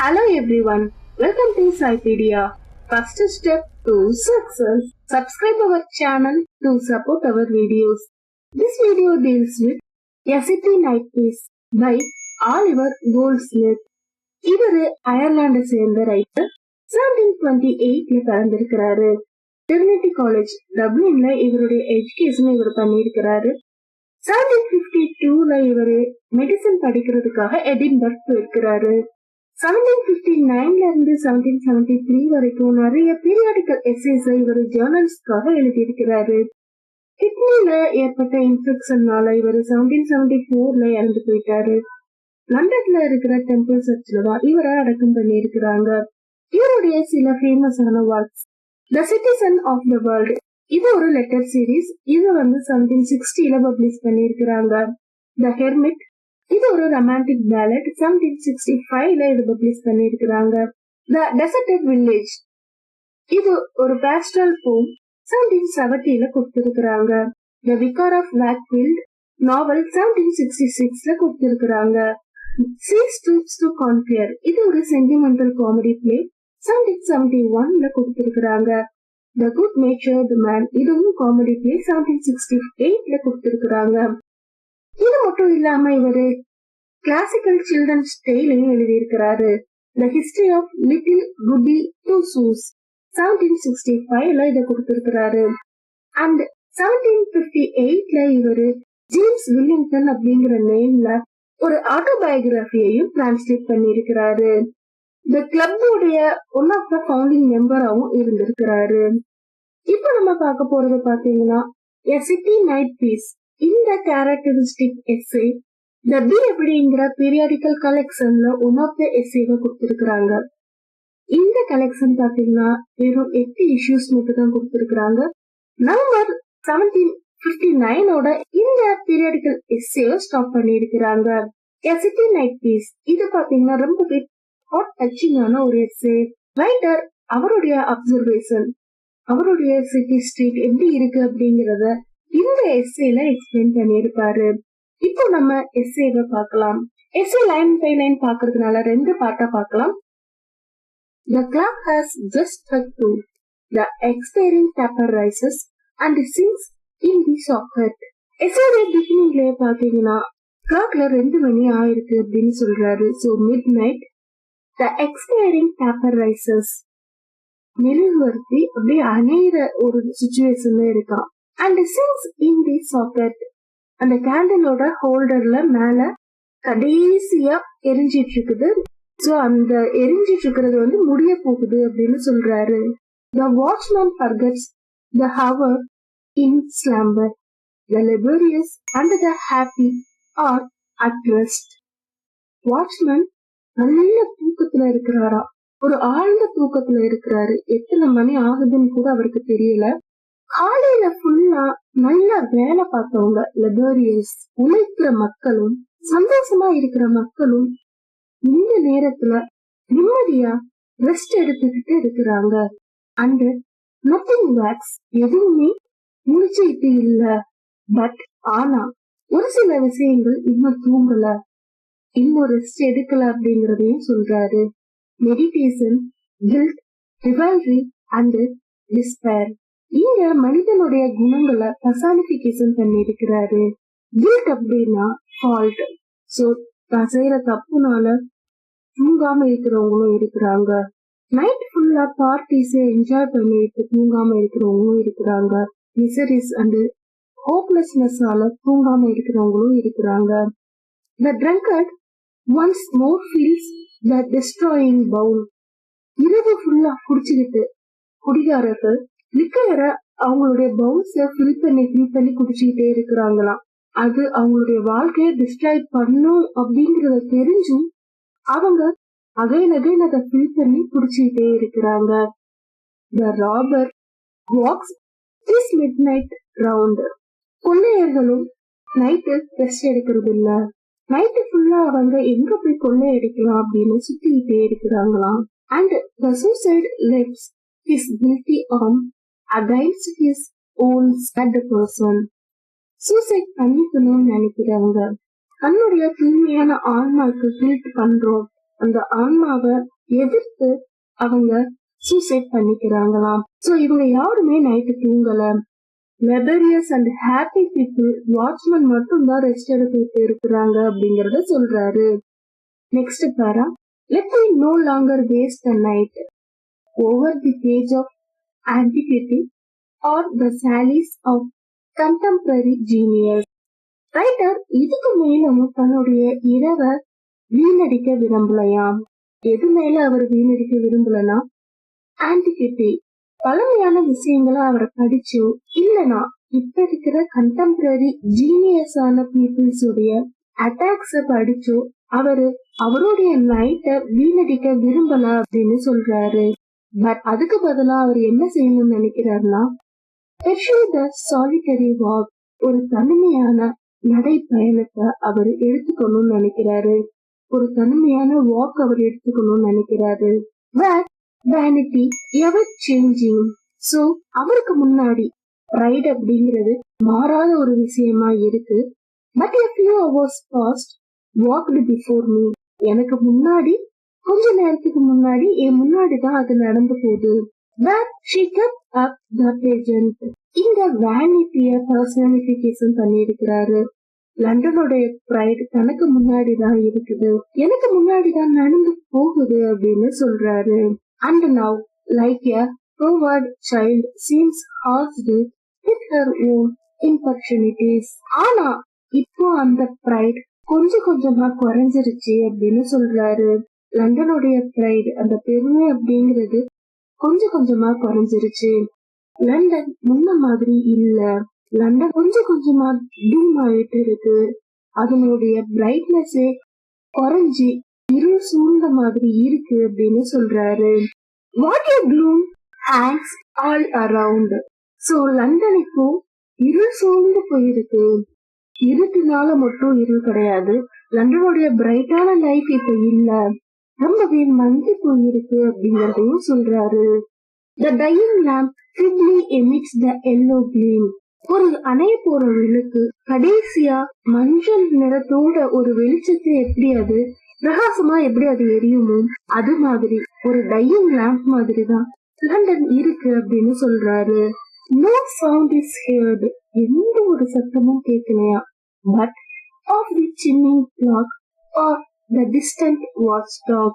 Hello everyone, welcome to Cypedia. First step to success. Subscribe our channel to support our videos. This video deals with A City Night Piece by Oliver Goldsmith. இவரு அயர்லாண்டை சேர்ந்த writer. 1728ல பிறந்திருக்கிறாரு. Trinity college டப்ளின்ல இவருடைய education இவர் பண்ணியிருக்கிறாரு. 1752ல இவரு medicine படிக்கிறதுக்காக Edinburgh போயிருக்கிறாரு. 1759ல இருந்து 1773 வரைக்கும் நிறைய பீரியாடிக்கல் எஸ்ஸேஸ் இவர் ஜேர்னல்ஸ்க்காக எழுதியிருக்கிறாரு. கிட்னில ஏற்பட்ட இன்ஃபெக்ஷன்னால இவர் 1774ல இறந்து போயிட்டாரு. லண்டன்ல இருக்கிற டெம்பிள் சர்ச்ல தான் இவரை அடக்கம் பண்ணி இருக்கிறாங்க. இவருடைய சில ஃபேமஸான works the citizen of the world, இது ஒரு லெட்டர் சீரீஸ். இது 1760ல பப்ளிஷ் பண்ணியிருக்கிறாங்க. த ஹெர்மிட், இது ஒரு ரொமான்டிக் பேலட். 1765ல இது பப்ளிஷ் பண்ணியிருக்கிறாங்க. த டெசர்டட் வில்லேஜ், இது ஒரு பேஸ்டல் போம். 1770ல கொடுத்திருக்கிறாங்க. The Vicar of Wakefield novel 1766ல கொடுத்திருக்கிறாங்க. சீஸ் ட்ரிப்ஸ் டு கான்கியர், இது ஒரு சென்டிமெண்டல் காமெடி பிளே. 1771ல கொடுத்திருக்கிறாங்க. த குட் நேச்சர்ட் மேன், இதுவும் காமெடி பிளே. 1768ல கொடுத்திருக்கிறாங்க. இது மட்டும் இல்லாம இவரு கிளாசிக்கல் சில்ட்ரன்ஸ் டேலையும் எழுதியிருக்கிறாரு. The history of little goody two shoes 1765ல இதை கொடுத்திருக்கிறாரு. அண்ட் 1758ல இவரு ஜேம்ஸ் வில்லிங்டன் அப்படிங்கிற நேம்ல ஒரு ஆட்டோபயோகிராபியையும் டிரான்ஸ்லேட் பண்ணியிருக்கிறாரு. த கிளப்போடைய ஒன் ஆஃப் த ஃபவுண்டிங் மெம்பராகவும் இருந்திருக்கிறாரு. இப்ப நம்ம பார்க்க போறது பாத்தீங்கன்னா A City Night Piece. இந்த கேரக்டரிஸ்டிக் எஸ்ஸே த பி அப்படிங்கிற பீரியாடிக்கல் கலெக்ஷன்ல ஒன் ஆஃப் த எஸ்ஸேவை கொடுத்திருக்கிறாங்க. இந்த கலெக்ஷன் பாத்தீங்கன்னா வெறும் 8 இஷ்யூஸ் மட்டும் தான் கொடுத்திருக்கிறாங்க. நவம்பர் 1759ஓட இந்த பீரியாடிக்கல் எஸ்ஸேவை ஸ்டாப் பண்ணி இருக்கிறாங்க. A City Night Piece, இது பாத்தீங்கன்னா ரொம்பவே ஹாட் டச்சிங்கான ஒரு எஸ்ஸே. ரைட்டர் அவருடைய அப்சர்வேஷன், அவருடைய சிட்டி ஸ்ட்ரீட் எப்படி இருக்கு அப்படிங்கறத இந்த எஸ்ஸேல எக்ஸ்பிளைன் பண்ணியிருப்பாரு. இப்போ நம்ம எஸ்ஸேவை பார்க்கலாம். எஸ்ஸே லைன் பை லைன் பாக்குறதுனால 2 பார்ட்டா பார்க்கலாம். The clock has just struck 2. The expiring taper rises and sings in the socket. எஸ்ஸோட பிகினிங்லயே பாத்தீங்கன்னா கிளாக்ல 2 மணி ஆயிருக்கு அப்படின்னு சொல்றாரு. So midnight. The expiring taper rises, மெழுகுவர்த்தி அப்படியே அணையிற ஒரு சிச்சுவேஷன்ல இருக்கான். And sings in the socket, அந்த கேண்டலோட ஹோல்டர்ல மேல கடைசியா எரிஞ்சிட்டு இருக்குது. சோ அந்த எரிஞ்சிட்டு இருக்கிறது முடிய போகுது அப்படின்னு சொல்றாரு. The watchman forgets the hour in slumber. The laborious and the happy are at rest. Watchman நல்ல தூக்கத்துல இருக்கிறாரா, ஒரு ஆழ்ந்த தூக்கத்துல இருக்கிறாரு. எத்தனை மணி ஆகுதுன்னு கூட அவருக்கு தெரியல. காலையில ஃபுல்லா நல்லா வேலை பார்த்தவங்க லெபோரியஸ், உழைக்கிற மக்களும் சந்தோஷமா இருக்கிற மக்களும் இந்த நேரத்துல நிம்மதியா ரெஸ்ட் எடுத்துக்கிட்டு இருக்கிறாங்க. அண்ட் நத்திங் வேக்ஸ், எதுவுமே முடிச்சுக்கிட்டு இல்ல. பட் ஆனா ஒரு சில விஷயங்கள் இன்னும் தூங்கல, இன்னும் ரெஸ்ட் எடுக்கல அப்படிங்கறதையும் சொல்றாரு. Meditation, guilt, rivalry and despair, இங்க மனிதனுடைய குணங்களை பர்சானிபிகேஷன் பண்ணிருக்கிறாரு. கில்ட் அப்படின்னா ஃபால்ட். சோ தான் செய்யற தப்புனால தூங்காம இருக்கிறவங்களும் இருக்கிறாங்க. நைட் ஃபுல்லா பார்ட்டிஸ என்ஜாய் பண்ணிட்டு தூங்காம இருக்கிறவங்களும் இருக்கிறாங்க. மிசரிஸ் அண்ட் ஹோப்லெஸ்னஸால தூங்காம இருக்கிறவங்களும் இருக்கிறாங்க. The drunkard once more feels the destroying bowl. இரவு ஃபுல்லா குடிச்சுக்கிட்டு குடிகாரர்கள் லிக்கரை அவங்களுடைய பவுல்ஸ ஃபில் பண்ணி குடிச்சுக்கிட்டே இருக்கிறாங்களாம். அது அவங்களுடைய வாழ்க்கைய டிஸ்ட்ராய் பண்ணும் அப்படிங்கறத தெரிஞ்சும் அவங்க அகைன் அதை ஃபில் பண்ணி குடிச்சுக்கிட்டே இருக்கிறாங்க. The robber walks this midnight round. கொள்ளையர்களும் நைட்டு ரெஸ்ட் எடுக்கிறது இல்ல. நைட்டு ஃபுல்லா அவங்க எங்க போய் கொள்ளை அடிக்கலாம் அப்படின்னு சுத்திக்கிட்டே இருக்கிறாங்களாம். And the suicide lifts his guilty arm against his own sad person. Suicide பண்ணிக்கணும்னு நினைக்கிறாங்க. தன்னுடைய தூய்மையான ஆன்மாக்கு கில்ட் பண்றோம் அந்த ஆன்மாவை எதிர்த்து அவங்க சூசைட் பண்ணிக்கிறாங்களாம். சோ இவங்க யாருமே நைட்டு தூங்கல. லெபரியஸ் அண்ட் ஹாப்பி பீப்புள் வாட்ச்மேன் மட்டும் தான் ரெஸ்ட் எடுத்துட்டு இருக்கிறாங்க அப்படிங்கறத சொல்றாரு. Next para, let me no longer waste the night over the page of antiquity or the sallies of contemporary genius. Writer இதுக்கு மேலும் தன்னுடைய இரவை வீணடிக்க விரும்பலையாம். எது மேல அவர் வீணடிக்க விரும்பலனா, ஆன்டிகிட்டி பழமையான விஷயங்களை அவரை படிச்சோ இல்லனா இப்ப இருக்கிற கண்டெம்பரரி ஜீனியஸான பீப்புள்ஸ் உடைய அட்டாக்ஸ படிச்சோ அவருடைய நைட்டை வீணடிக்க விரும்பல அப்படின்னு சொல்றாரு. பட் அதுக்கு பதிலா அவர் என்ன செய்யணும்னு நினைக்கிறாருன்னா, pursue the solitary walk, ஒரு தனிமையான நடைப்பயணத்தை அவர் எடுத்துக்கணும்னு நினைக்கிறாரு. ஒரு தனிமையான வாக் அவர் எடுத்துக்கணும்னு நினைக்கிறாரு. Where vanity ever changing. So அவருக்கு முன்னாடி pride அப்படிங்கிறது மாறாத ஒரு விஷயமா இருக்கு. But a few hours past walked before me. எனக்கு முன்னாடி கொஞ்ச நேரத்துக்கு முன்னாடி என் முன்னாடிதான் அது நடந்து போகுது. But she kept up the pageant. இந்த வேனிட்டிய பர்சனிபிகேஷன் பண்ணிருக்கிறாரு. லண்டனுடைய பிரைட் தனக்கு முன்னாடிதான் இருக்குது, எனக்கு முன்னாடிதான் நடந்து போகுது அப்படின்னு சொல்றாரு. And now, like a forward child seems housed with her own imperfections. ஆனா இப்போ அந்த பிரைட் கொஞ்சம் கொஞ்சமா குறைஞ்சிருச்சு அப்படின்னு சொல்றாரு. லண்டனுடைய பிரைட், அந்த பெருமை அப்படிங்கிறது கொஞ்சம் கொஞ்சமா குறைஞ்சிருச்சு. லண்டன் முன்ன மாதிரி இல்ல. லண்டன் கொஞ்சம் கொஞ்சமா டூம் ஆயிட்டு இருக்கு. அதனுடைய பிரைட்னஸே குறைஞ்சி இருள் சூழ்ந்த மாதிரி இருக்கு அப்படின்னு சொல்றாரு. What a gloom hangs all around. So London இப்போ இருள் சூழ்ந்து போயிருக்கு. இருட்டுனால மட்டும் இருள் கிடையாது, லண்டனுடைய பிரைட்டான லைஃப் இப்ப இல்ல, ரொம்பவே மங்கி போயிருக்கு அப்படிங்கறதையும் சொல்றாரு. The dying lamp feebly emits the yellow gleam. ஒரு அணைய போற விளக்கு கடைசியா மஞ்சள் நிறத்தோட ஒரு வெளிச்சத்தை எப்படி அது பிரகாசமா எப்படி அது எரியுமோ அது மாதிரி ஒரு டையிங் லேம்ப் மாதிரி தான் லண்டன் இருக்கு அப்படின்னு சொல்றாரு. No sound is heard. எந்த ஒரு சத்தமும் கேட்கலையா. But of the chimney clock or the distant watchdog.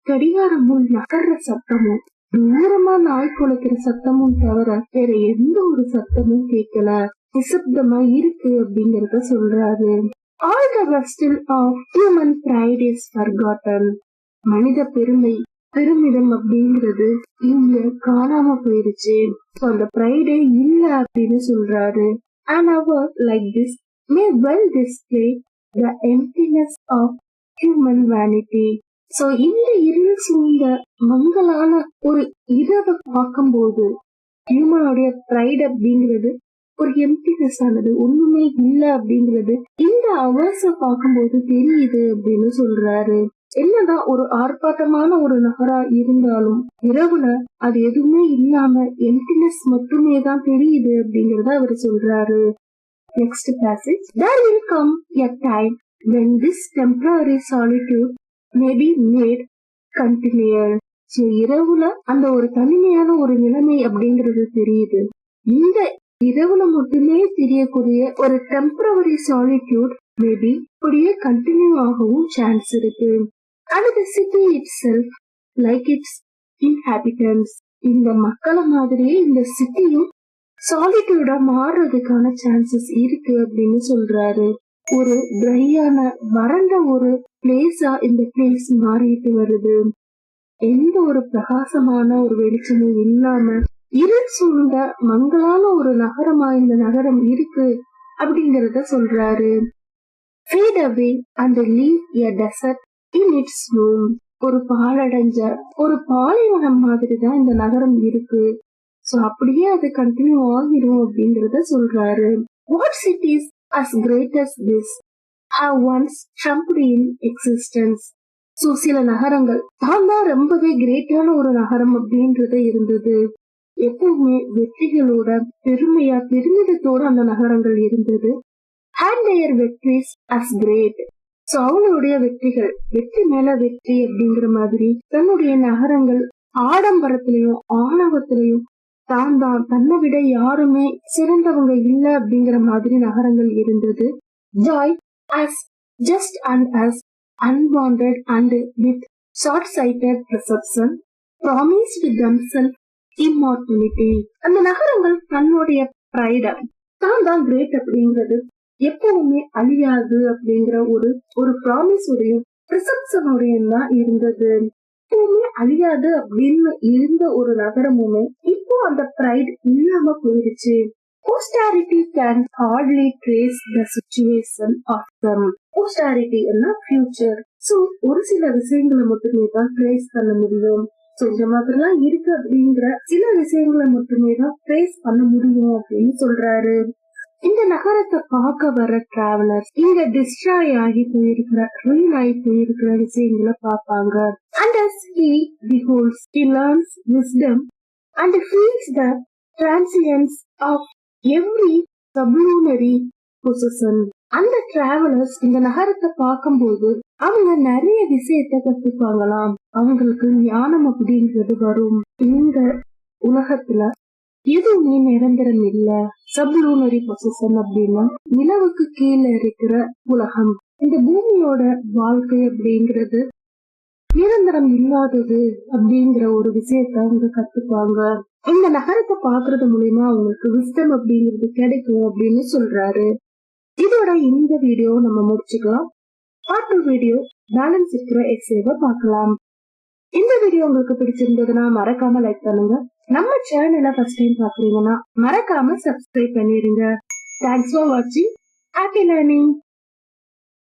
கடிகார முள் நகர்ற சத்தமும் தூரமா நாய் குலைக்கிற சத்தமும் தவிர வேற எந்த ஒரு சத்தமும் கேட்கல, நிசப்தமா இருக்கு அப்படிங்கறத சொல்றாரு. All the rustle of human pride is forgotten. மனித பெருமிதம் அப்படிங்கிறது இங்க காணாம போயிருச்சு. அந்த பிரைடே இல்ல அப்படின்னு சொல்றாரு. An hour like this may well display the emptiness of human vanity. So இந்த இருள் சூழ்ந்த மங்கலான ஒரு இரவை பார்க்கும்போது ஹியூமனுடைய பிரைட் அப்படிங்கிறது ஒரு எம்டினஸ் ஆனது, ஒண்ணுமே இல்ல அப்படிங்கிறது இந்த அவர்ஸ பார்க்கும்போது தெரியுது அப்படின்னு சொல்றாரு. என்னதான் ஒரு ஆர்ப்பாட்டமான ஒரு நகரா இருந்தாலும் இரவுல அது எதுவுமே இல்லாம எம்டினஸ் மட்டுமே தான் தெரியுது அப்படிங்கறத அவர் சொல்றாரு. Next passage. There will come a time when this temporary solitude may be made continual. So இரவுல அந்த ஒரு தனிமையான ஒரு நிலைமை அப்படிங்கிறது தெரியுது. இந்த இரவுல மட்டுமே தெரியக்கூடிய ஒரு டெம்பரவரி சாலிட்யூட் மேபி அப்படியே கண்டினியூ ஆகவும் சான்ஸ் இருக்கு. And the city itself, like its inhabitants, இந்த மக்களை மாதிரியே இந்த சிட்டியும் சாலிட்யூடா மாறுறதுக்கான சான்சஸ் இருக்கு அப்படின்னு சொல்றாரு. ஒரு ட்ரையான வறண்ட ஒரு பிளேஸா இந்த பிளேஸ் மாறிட்டு வருது. எந்த ஒரு பிரகாசமான ஒரு வெளிச்சமும் இல்லாம இருள் சூழ்ந்த மங்களான ஒரு நகரமா இந்த நகரம் இருக்கு அப்படிங்கறத சொல்றாரு. Fade away and leave a desert in its room. ஒரு பாழடைஞ்ச ஒரு பாலைவனம் மாதிரிதான் இந்த நகரம் இருக்கு. சோ அப்படியே அது கண்டினியூ ஆகிடும் அப்படிங்கறத சொல்றாரு. What cities as great as this have once trumped in existence. So சில நகரங்கள் தான் ரொம்பவே கிரேட்டான ஒரு நகரம் அப்படின்றத இருந்தது. எப்பவுமே வெற்றிகளோட பெருமிதத்தோட அந்த நகரங்கள் இருந்தது. Had their victories as great. So அவங்களுடைய வெற்றிகள் வெற்றி மேல வெற்றி அப்படிங்கிற மாதிரி தன்னுடைய நகரங்கள் ஆடம்பரத்திலையும் ஆணவத்திலையும் தான் தன்னை விட யாருமே சிறந்தவங்க இல்ல அப்படிங்கிற மாதிரி நகரங்கள் இருந்தது. Joy as just and as unwanted and with short-sighted perception promised themselves immortality. அந்த நகரங்கள் தன்னுடைய பிரைட தான் கிரேட் அப்படிங்கிறது எப்பவுமே அழியாது அப்படிங்கிற ஒரு ப்ராமிஸ் உடையும் ரிசப்ஷனுடையும் தான் இருந்தது. எப்பவுமே அழியாது அப்படின்னு இருந்த ஒரு நகரமுமே இப்போ அந்த பிரைட் இல்லாம போயிருச்சு. Posterity can hardly trace the situation of them. Posterity என்ன future. So ஒரு சில விஷயங்களை மட்டுமே தான் ட்ரேஸ் பண்ண முடியும். So இந்த மாதிரிலாம் இருக்கு அப்படிங்கிற சில விஷயங்களை மட்டுமே தான் ட்ரேஸ் பண்ண முடியும் அப்படின்னு சொல்றாரு. இந்த நகரத்தை பார்க்க வர டிராவலர்ஸ் இங்க டிஸ்ட்ராய் ஆகி போயிருக்கிற ரீல் ஆகி போயிருக்கிற விஷயங்களை பார்ப்பாங்க. And as he beholds, he learns wisdom and feels the transience of every sublunary possession. அந்த டிராவலர்ஸ் இந்த நகரத்தை பார்க்கும்போது அவங்க நிறைய விஷயத்த கத்துப்பாங்களாம். அவங்களுக்கு ஞானம் அப்படின்றது வரும். இந்த உலகத்துல எதுவுமே நிரந்தரம் இல்ல. சப்லூனரி பொசிஷன் அப்படின்னா நிலவுக்கு கீழே இருக்கிற உலகம். இந்த பூமியோட வாழ்க்கை அப்படிங்கிறது நிரந்தரம் இல்லாதது அப்படிங்கிற ஒரு விஷயத்த அவங்க கத்துப்பாங்க. இந்த நகரத்தை பாக்குறது மூலியமா அவங்களுக்கு விஸ்டம் அப்படிங்கிறது கிடைக்கும் அப்படின்னு சொல்றாரு. இதோட இந்த வீடியோ நம்ம முடிச்சுக்கலாம். பார்ட் 2 வீடியோ பேலன்ஸ் இருக்கிற எஸ்ஸேவை பார்க்கலாம். இந்த வீடியோ உங்களுக்கு பிடிச்சிருந்ததுன்னா மறக்காம லைக் பண்ணுங்க. நம்ம சேனலை ஃபர்ஸ்ட் டைம் பாக்குறீங்கன்னா மறக்காம சப்ஸ்கிரைப் பண்ணிருங்க. தேங்க்ஸ் ஃபார் வாட்சிங். Happy learning.